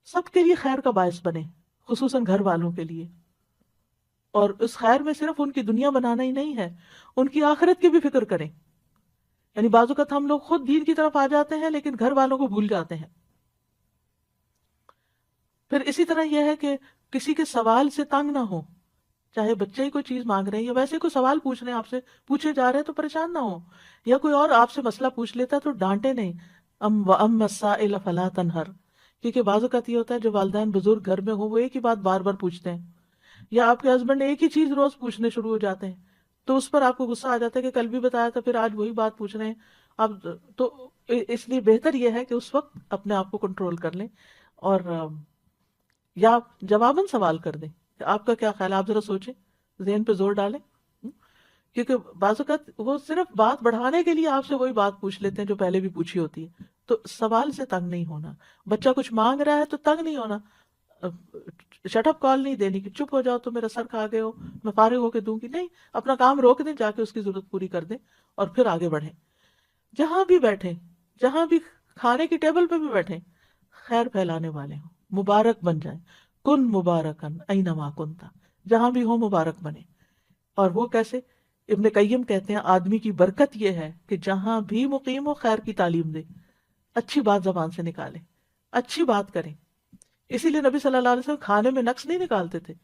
Speaker 1: سب کے لیے خیر کا باعث بنے، خصوصاً گھر والوں کے لیے، اور اس خیر میں صرف ان کی دنیا بنانا ہی نہیں ہے، ان کی آخرت کی بھی فکر کریں۔ یعنی بعض اوقات ہم لوگ خود دین کی طرف آ جاتے ہیں لیکن گھر والوں کو بھول جاتے ہیں۔ پھر اسی طرح یہ ہے کہ کسی کے سوال سے تنگ نہ ہو، چاہے بچے ہی کوئی چیز مانگ رہے ہیں یا ویسے کوئی سوال پوچھ رہے ہیں، آپ سے پوچھے جا رہے ہیں تو پریشان نہ ہو، یا کوئی اور آپ سے مسئلہ پوچھ لیتا ہے تو ڈانٹے نہیں، وَأَمَّا السَّائِلَ فَلَا تَنْهَرْ، کیونکہ بعض اوقات یہ ہوتا ہے جو والدین بزرگ گھر میں ہوں وہ ایک ہی بات بار بار پوچھتے ہیں، یا آپ کے ہسبینڈ ایک ہی چیز روز پوچھنے شروع ہو جاتے ہیں، تو اس پر آپ کو غصہ آ جاتا ہے کہ کل بھی بتایا تھا پھر آج وہی بات پوچھ رہے ہیں اب تو۔ اس لیے بہتر یہ ہے کہ اس وقت اپنے آپ کو کنٹرول کر لیں، اور یا جواباً سوال کر دیں کہ آپ کا کیا خیال ہے، آپ ذرا سوچیں، ذہن پہ زور ڈالیں کیونکہ بعض اوقات وہ صرف بات بڑھانے کے لیے آپ سے وہی بات پوچھ لیتے ہیں جو پہلے بھی پوچھی ہوتی ہے. تو سوال سے تنگ نہیں ہونا. بچہ کچھ مانگ رہا ہے تو تنگ نہیں ہونا. شٹ اپ کال نہیں دینی کہ چپ ہو جاؤ تو میرا سر کھا گئے ہو میں فارغ ہو کے دوں گی. نہیں، اپنا کام روک دیں، جا کے اس کی ضرورت پوری کر دیں اور پھر آگے بڑھیں. جہاں بھی بیٹھیں، جہاں بھی کھانے کی ٹیبل پہ بھی بیٹھیں، خیر پھیلانے والے ہوں، مبارک بن جائیں. کن مبارکن اینما کنتا، جہاں بھی ہو مبارک بنے. اور وہ کیسے؟ ابن قیم کہتے ہیں آدمی کی برکت یہ ہے کہ جہاں بھی مقیم ہو خیر کی تعلیم دے، اچھی بات زبان سے نکالے، اچھی بات کریں. اسی لیے نبی صلی اللہ علیہ وسلم کھانے میں نقص نہیں نکالتے تھے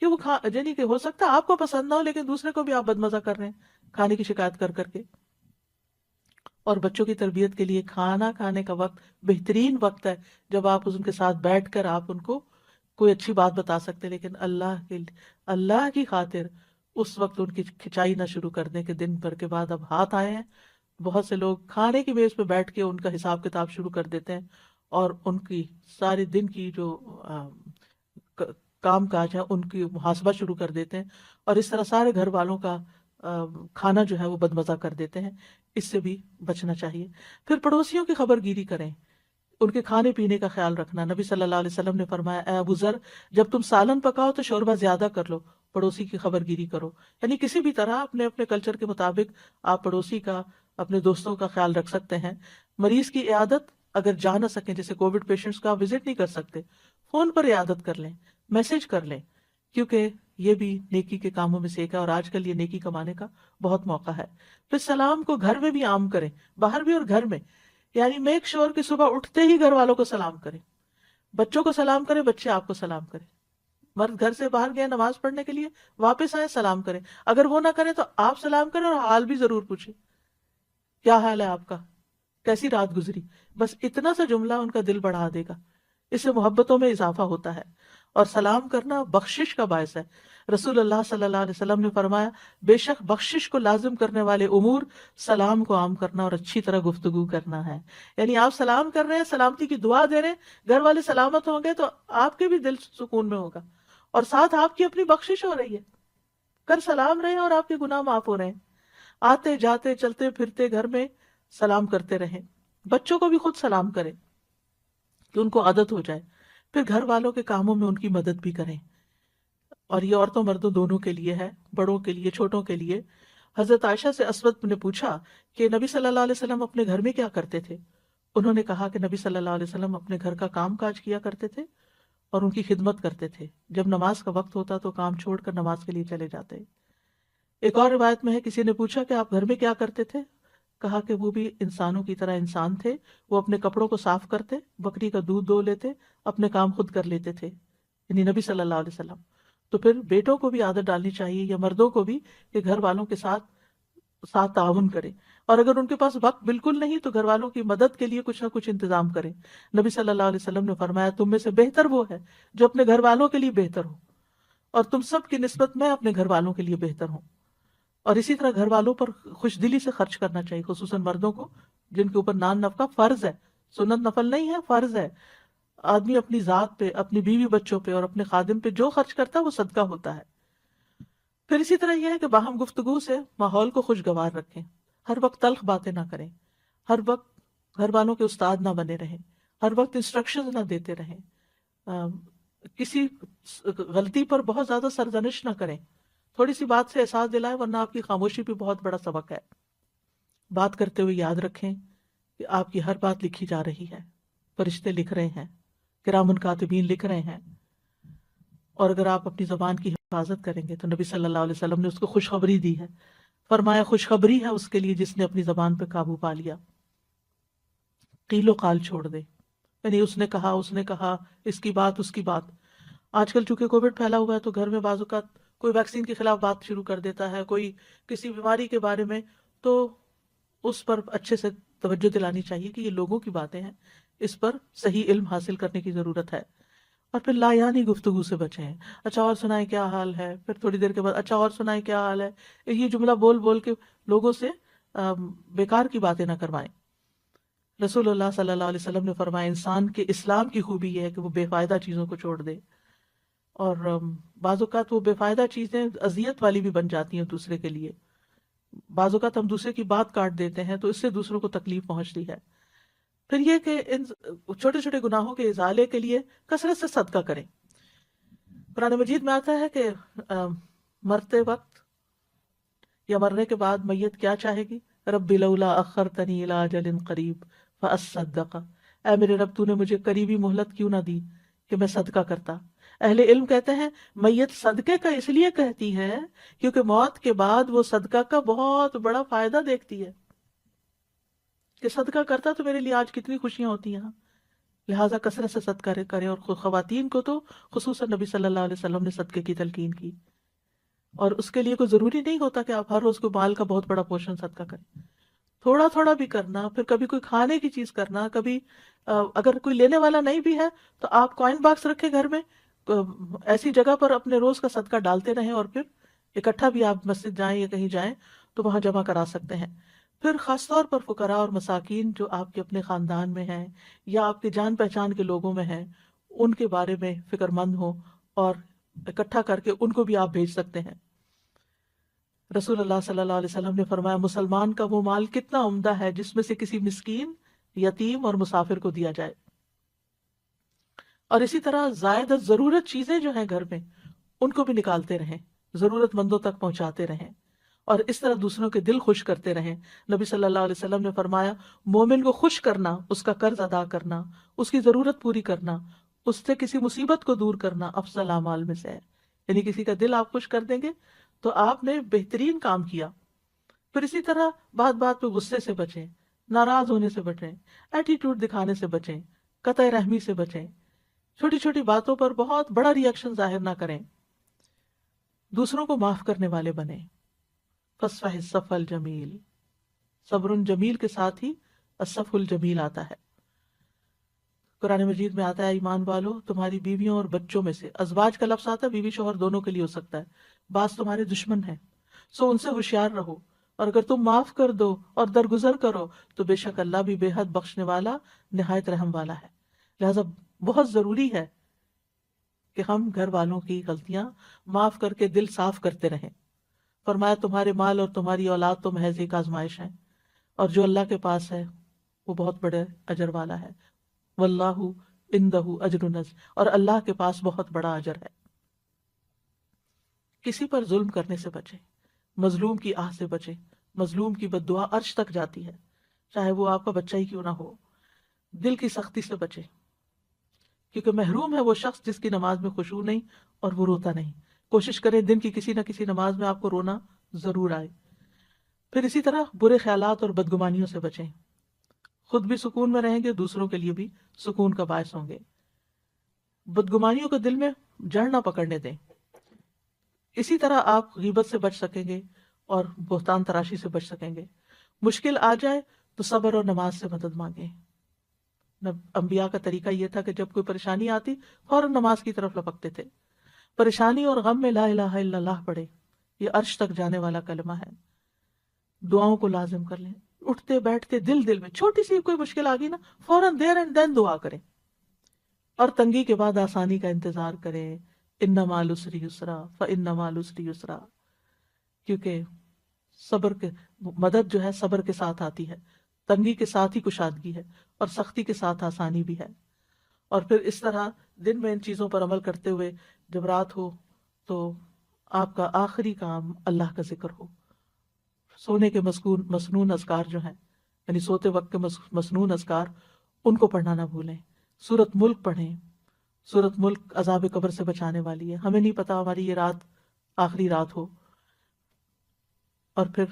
Speaker 1: کہ وہ یعنی کہ ہو سکتا ہے آپ کو پسند نہ ہو لیکن دوسرے کو بھی آپ بدمزہ کر رہے ہیں کھانے کی شکایت کر کر کے. اور بچوں کی تربیت کے لیے کھانا کھانے کا وقت بہترین وقت ہے جب آپ ان کے ساتھ بیٹھ کر آپ ان کو کوئی اچھی بات بتا سکتے. لیکن اللہ کی خاطر اس وقت ان کی کھچائی نہ شروع کر دیں کہ دن بھر کے بعد اب ہاتھ آئے ہیں. بہت سے لوگ کھانے کی میز پہ بیٹھ کے ان کا حساب کتاب شروع کر دیتے ہیں اور ان کی سارے دن کی جو کام کاج ہے ان کی محاسبہ شروع کر دیتے ہیں اور اس طرح سارے گھر والوں کا کھانا جو ہے وہ بدمزہ کر دیتے ہیں. اس سے بھی بچنا چاہیے. پھر پڑوسیوں کی خبر گیری کریں، ان کے کھانے پینے کا خیال رکھنا. نبی صلی اللہ علیہ وسلم نے فرمایا اے ابو ذر، جب تم سالن پکاؤ تو شوربہ زیادہ کر لو، پڑوسی کی خبر گیری کرو. یعنی کسی بھی طرح اپنے اپنے کلچر کے مطابق آپ پڑوسی کا، اپنے دوستوں کا خیال رکھ سکتے ہیں. مریض کی عیادت اگر جا نہ سکیں، جیسے کووڈ پیشنٹس کا وزٹ نہیں کر سکتے، فون پر عیادت کر لیں، میسج کر لیں، کیونکہ یہ بھی نیکی کے کاموں میں سے ایک ہے اور آج کل یہ نیکی کمانے کا بہت موقع ہے. پھر سلام کو گھر میں بھی عام کریں، باہر بھی اور گھر میں. یعنی میک شور کہ صبح اٹھتے ہی گھر والوں کو سلام کریں، بچوں کو سلام کریں، بچے آپ کو سلام کریں. مرد گھر سے باہر گئے نماز پڑھنے کے لیے، واپس آئے سلام کریں. اگر وہ نہ کریں تو آپ سلام کریں اور حال بھی ضرور پوچھیں، کیا حال ہے آپ کا، کیسی رات گزری. بس اتنا سا جملہ ان کا دل بڑھا دے گا، اس سے محبتوں میں اضافہ ہوتا ہے. اور سلام کرنا بخشش کا باعث ہے. رسول اللہ صلی اللہ علیہ وسلم نے فرمایا بے شک بخشش کو لازم کرنے والے امور سلام کو عام کرنا اور اچھی طرح گفتگو کرنا ہے. یعنی آپ سلام کر رہے ہیں، سلامتی کی دعا دے رہے ہیں، گھر والے سلامت ہوں گے تو آپ کے بھی دل سکون میں ہوگا اور ساتھ آپ کی اپنی بخشش ہو رہی ہے. کر سلام رہے ہیں اور آپ کے گناہ معاف ہو رہے ہیں. آتے جاتے چلتے پھرتے گھر میں سلام کرتے رہیں. بچوں کو بھی خود سلام کریں کہ ان کو عادت ہو جائے. پھر گھر والوں کے کاموں میں ان کی مدد بھی کریں. اور یہ عورتوں مردوں دونوں کے لیے ہے، بڑوں کے لیے چھوٹوں کے لیے. حضرت عائشہ سے اسود نے پوچھا کہ نبی صلی اللہ علیہ وسلم اپنے گھر میں کیا کرتے تھے. انہوں نے کہا کہ نبی صلی اللہ علیہ وسلم اپنے گھر کا کام کاج کیا کرتے تھے اور ان کی خدمت کرتے تھے. جب نماز کا وقت ہوتا تو کام چھوڑ کر نماز کے لیے چلے جاتے. ایک اور روایت میں ہے کسی نے پوچھا کہ آپ گھر میں کیا کرتے تھے. کہا کہ وہ بھی انسانوں کی طرح انسان تھے. وہ اپنے کپڑوں کو صاف کرتے، بکری کا دودھ دو لیتے، اپنے کام خود کر لیتے تھے، یعنی نبی صلی اللہ علیہ وسلم. تو پھر بیٹوں کو بھی عادت ڈالنی چاہیے یا مردوں کو بھی کہ گھر والوں کے ساتھ تعاون کریں. اور اگر ان کے پاس وقت بالکل نہیں تو گھر والوں کی مدد کے لیے کچھ نہ کچھ انتظام کریں. نبی صلی اللہ علیہ وسلم نے فرمایا تم میں سے بہتر وہ ہے جو اپنے گھر والوں کے لیے بہتر ہو، اور تم سب کی نسبت میں اپنے گھر والوں کے لیے بہتر ہوں. اور اسی طرح گھر والوں پر خوش دلی سے خرچ کرنا چاہیے، خصوصاً مردوں کو جن کے اوپر نان نفقہ فرض ہے، سنت نفل نہیں ہے، فرض ہے. آدمی اپنی ذات پہ، اپنی بیوی بچوں پہ اور اپنے خادم پہ جو خرچ کرتا ہے وہ صدقہ ہوتا ہے. پھر اسی طرح یہ ہے کہ باہم گفتگو سے ماحول کو خوشگوار رکھیں. ہر وقت تلخ باتیں نہ کریں، ہر وقت گھر والوں کے استاد نہ بنے رہیں، ہر وقت انسٹرکشن نہ دیتے رہیں، کسی غلطی پر بہت زیادہ سرزنش نہ کریں. تھوڑی سی بات سے احساس دلائیں ورنہ آپ کی خاموشی بھی بہت بڑا سبق ہے. بات کرتے ہوئے یاد رکھیں کہ آپ کی ہر بات لکھی جا رہی ہے، فرشتے لکھ رہے ہیں، کرام کاتبین لکھ رہے ہیں. اور اگر آپ اپنی زبان کی حفاظت کریں گے تو نبی صلی اللہ علیہ وسلم نے اس کو خوشخبری دی ہے. فرمایا خوشخبری ہے اس کے لیے جس نے اپنی زبان پہ قابو پا لیا، قیل و قال چھوڑ دے. یعنی اس نے کہا، اس کی بات اس کی بات. آج کل چونکہ کووڈ پھیلا ہوا ہے تو گھر میں بعض اوقات کوئی ویکسین کے خلاف بات شروع کر دیتا ہے، کوئی کسی بیماری کے بارے میں، تو اس پر اچھے سے توجہ دلانی چاہیے کہ یہ لوگوں کی باتیں ہیں، اس پر صحیح علم حاصل کرنے کی ضرورت ہے. اور پھر لا یعنی گفتگو سے بچیں. اچھا اور سنائیں کیا حال ہے، پھر تھوڑی دیر کے بعد اچھا اور سنائیں کیا حال ہے. یہ جملہ بول بول کے لوگوں سے بیکار کی باتیں نہ کروائیں. رسول اللہ صلی اللہ علیہ وسلم نے فرمایا انسان کے اسلام کی خوبی یہ ہے کہ وہ بے فائدہ چیزوں کو چھوڑ دے. اور بعض اوقات وہ بے فائدہ چیزیں اذیت والی بھی بن جاتی ہیں دوسرے کے لیے. بعض اوقات ہم دوسرے کی بات کاٹ دیتے ہیں تو اس سے دوسروں کو تکلیف پہنچتی ہے۔ پھر یہ کہ ان چھوٹے چھوٹے گناہوں کے ازالے کے لیے کثرت سے صدقہ کریں۔ قرآن مجید میں آتا ہے کہ مرتے وقت یا مرنے کے بعد میت کیا چاہے گی؟ رب لولا اخرتنی الی اجل قریب فاصدق، اے میرے رب تو نے مجھے قریبی مہلت کیوں نہ دی کہ میں صدقہ کرتا۔ اہل علم کہتے ہیں میت صدقے کا اس لیے کہتی ہے کیونکہ موت کے بعد وہ صدقہ کا بہت بڑا فائدہ دیکھتی ہے کہ صدقہ کرتا تو میرے لیے آج کتنی خوشیاں ہوتی ہیں۔ لہٰذا کثرت سے صدقہ کریں، اور خواتین کو تو خصوصاً نبی صلی اللہ علیہ وسلم نے صدقے کی تلقین کی، اور اس کے لیے کوئی ضروری نہیں ہوتا کہ آپ ہر روز کو مال کا بہت بڑا پورشن صدقہ کریں، تھوڑا تھوڑا بھی کرنا، پھر کبھی کوئی کھانے کی چیز کرنا، کبھی اگر کوئی لینے والا نہیں بھی ہے تو آپ کوائن باکس رکھے گھر میں، ایسی جگہ پر اپنے روز کا صدقہ ڈالتے رہیں، اور پھر اکٹھا بھی آپ مسجد جائیں یا کہیں جائیں تو وہاں جمع کرا سکتے ہیں۔ پھر خاص طور پر فقراء اور مساکین جو آپ کے اپنے خاندان میں ہیں یا آپ کے جان پہچان کے لوگوں میں ہیں، ان کے بارے میں فکر مند ہو اور اکٹھا کر کے ان کو بھی آپ بھیج سکتے ہیں۔ رسول اللہ صلی اللہ علیہ وسلم نے فرمایا مسلمان کا وہ مال کتنا عمدہ ہے جس میں سے کسی مسکین، یتیم اور مسافر کو دیا جائے۔ اور اسی طرح زائد ضرورت چیزیں جو ہیں گھر میں ان کو بھی نکالتے رہیں، ضرورت مندوں تک پہنچاتے رہیں، اور اس طرح دوسروں کے دل خوش کرتے رہیں۔ نبی صلی اللہ علیہ وسلم نے فرمایا مومن کو خوش کرنا، اس کا قرض ادا کرنا، اس کی ضرورت پوری کرنا، اس سے کسی مصیبت کو دور کرنا افضل اعمال میں سے ہے۔ یعنی کسی کا دل آپ خوش کر دیں گے تو آپ نے بہترین کام کیا۔ پھر اسی طرح بات بات پہ غصے سے بچیں، ناراض ہونے سے بچیں، ایٹیٹیوڈ دکھانے سے بچیں، قطع رحمی سے بچیں، چھوٹی چھوٹی باتوں پر بہت بڑا ری ایکشن ظاہر نہ کریں، دوسروں کو معاف کرنے والے بنیں۔ فاصفح الصفح الجمیل، صبر جمیل کے ساتھ ہی الصفح الجمیل آتا ہے۔ قرآن مجید میں آتا ہے ایمان والو تمہاری بیویوں اور بچوں میں سے، ازواج کا لفظ آتا ہے بیوی شوہر دونوں کے لیے ہو سکتا ہے، بعض تمہارے دشمن ہیں سو ان سے ہوشیار رہو، اور اگر تم معاف کر دو اور درگزر کرو تو بے شک اللہ بھی بے حد بخشنے والا نہایت رحم والا ہے۔ لہذا بہت ضروری ہے کہ ہم گھر والوں کی غلطیاں معاف کر کے دل صاف کرتے رہیں۔ فرمایا تمہارے مال اور تمہاری اولاد تو محض ایک آزمائش ہے، اور جو اللہ کے پاس ہے وہ بہت بڑے اجر والا ہے، واللہ عندہ اجر عظیم، اور اللہ کے پاس بہت بڑا اجر ہے۔ کسی پر ظلم کرنے سے بچیں، مظلوم کی آہ سے بچیں، مظلوم کی بد دعا عرش تک جاتی ہے، چاہے وہ آپ کا بچہ ہی کیوں نہ ہو۔ دل کی سختی سے بچیں، کیونکہ محروم ہے وہ شخص جس کی نماز میں خشوع نہیں اور وہ روتا نہیں۔ کوشش کریں دن کی کسی نہ کسی نماز میں آپ کو رونا ضرور آئے۔ پھر اسی طرح برے خیالات اور بدگمانیوں سے بچیں، خود بھی سکون میں رہیں گے، دوسروں کے لیے بھی سکون کا باعث ہوں گے۔ بدگمانیوں کو دل میں جڑ نہ پکڑنے دیں۔ اسی طرح آپ غیبت سے بچ سکیں گے اور بہتان تراشی سے بچ سکیں گے۔ مشکل آ جائے تو صبر اور نماز سے مدد مانگیں۔ انبیاء کا طریقہ یہ تھا کہ جب کوئی پریشانی آتی فوراً نماز کی طرف لپکتے تھے۔ پریشانی اور غم میں لا الہ الا اللہ پڑھے، یہ عرش تک جانے والا کلمہ ہے۔ دعاؤں کو لازم کر لیں، اٹھتے بیٹھتے دل میں چھوٹی سی کوئی مشکل آ گئی نا فوراً دیر اینڈ دین دعا کریں، اور تنگی کے بعد آسانی کا انتظار کریں۔ ان مع العسر یسرا فان مع العسر یسرا، کیونکہ صبر کے مدد جو ہے صبر کے ساتھ آتی ہے، تنگی کے ساتھ ہی کشادگی ہے، اور سختی کے ساتھ آسانی بھی ہے۔ اور پھر اس طرح دن میں ان چیزوں پر عمل کرتے ہوئے جب رات ہو تو آپ کا آخری کام اللہ کا ذکر ہو۔ سونے کے مسنون اذکار جو ہیں، یعنی سوتے وقت کے مسنون اذکار، ان کو پڑھنا نہ بھولیں۔ سورۃ ملک پڑھیں، سورۃ ملک عذاب قبر سے بچانے والی ہے۔ ہمیں نہیں پتا ہماری یہ رات آخری رات ہو، اور پھر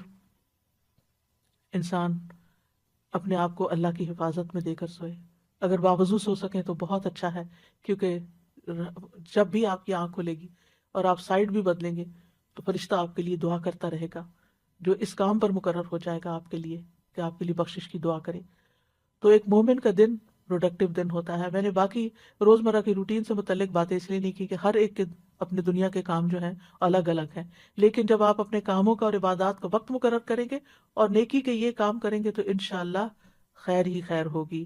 Speaker 1: انسان اپنے آپ کو اللہ کی حفاظت میں دے کر سوئے۔ اگر باوضو سو سکیں تو بہت اچھا ہے، کیونکہ جب بھی آپ کی آنکھ کھلے گی اور آپ سائیڈ بھی بدلیں گے تو فرشتہ آپ کے لیے دعا کرتا رہے گا، جو اس کام پر مقرر ہو جائے گا آپ کے لیے کہ آپ کے لیے بخشش کی دعا کرے۔ تو ایک مومن کا دن پروڈکٹیو دن ہوتا ہے۔ میں نے باقی روزمرہ کی روٹین سے متعلق باتیں اس لیے نہیں کی کہ ہر ایک کے اپنے دنیا کے کام جو ہیں الگ الگ ہیں، لیکن جب آپ اپنے کاموں کا اور عبادات کا وقت مقرر کریں گے اور نیکی کے یہ کام کریں گے تو انشاءاللہ خیر ہی خیر ہوگی،